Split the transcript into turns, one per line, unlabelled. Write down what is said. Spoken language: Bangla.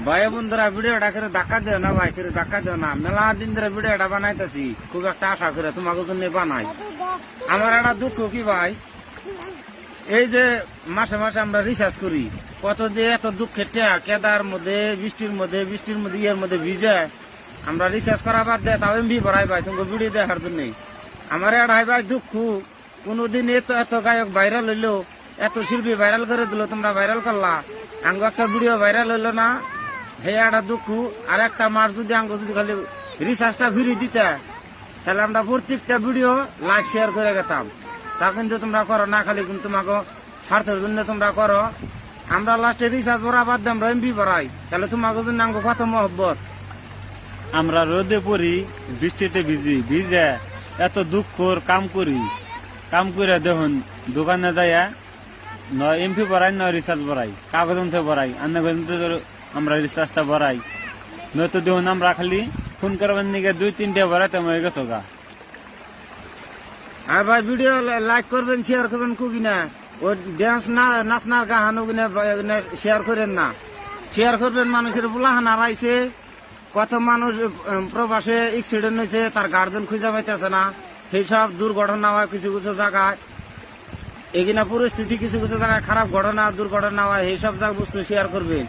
ভাই বন্ধুরা ভিডিওটা করে ধাক্কা দেও না, ভাই করে ধাক্কা দেও না। মেলা দিন ধরে ভিডিওটা বানাইতেছি, খুব একটা আশা করে তোমাকে জন্য বানাই। আমার একটা দুঃখ কি ভাই, এই যে মাসে মাসে আমরা রিচার্জ করি, কত যে এত দুঃখের টেয়া, কেদার মধ্যে বৃষ্টির মধ্যে ইয়ের মধ্যে ভিজে আমরা রিচার্জ করা বাদ দেয়, তাও এমবি ভরাই ভাই তোমাকে ভিডিও দেখার জন্য। আমার এটাই ভাই দুঃখ, কোনদিন এত গায়ক ভাইরাল হইলো, এত শিল্পী ভাইরাল করে দিল, তোমরা ভাইরাল করলা, আঙ্গ একটা ভিডিও ভাইরাল হইলো না, হে একটা দুঃখ। আর একটা মাস যদি আঙ্গ যদি খালি রিচার্জটা ফিরিয়ে দিতে, তাহলে আমরা প্রত্যেকটা ভিডিও লাইক শেয়ার করে গেতাম। তা কিন্তু তোমরা করো না, খালি কিন্তু তোমাকে স্বার্থের জন্য তোমরা করো। আমরা লাস্টে রিচার্জ ভরা বাদ দিয়ে আমরা এমবি ভরাই, তাহলে তোমাকে জন্য আঙ্গ কত মহব্বত।
আমরা রোদে পড়ি, বৃষ্টিতে ভিজে এত দুঃখর কাম করি, কাম করে দেখুন দোকানে যাইয়া নয় এমপি ভরাই, নয় রিচার্জ ভরাই, কাগজ থেকে ভরাই, অন্য আমরা রিচার্জটা ভরাই। নয়তো দেখুন আমরা খালি ফোন করবেন নিকে 2-3টা ভরাইতে হয়ে গেছো গা।
আর ভাই ভিডিও লাইক করবেন, শেয়ার করবেন কুকি না, ওই ড্যান্স না নাচনার গাহানো কিনা শেয়ার করেন না, শেয়ার করবেন। মানুষের বুলাহান হারাইছে, কত মানুষ প্রবাসে অ্যাক্সিডেন্ট হয়েছে, তার গার্জেন খুঁজে পাইতেছে না, সেই সব দুর্ঘটনা হয় কিছু কিছু জায়গায়, এখানে পরিস্থিতি কিছু কিছু জায়গায় খারাপ ঘটনা দুর্ঘটনা হয়, এই সব জায়গা বস্তু শেয়ার করবেন।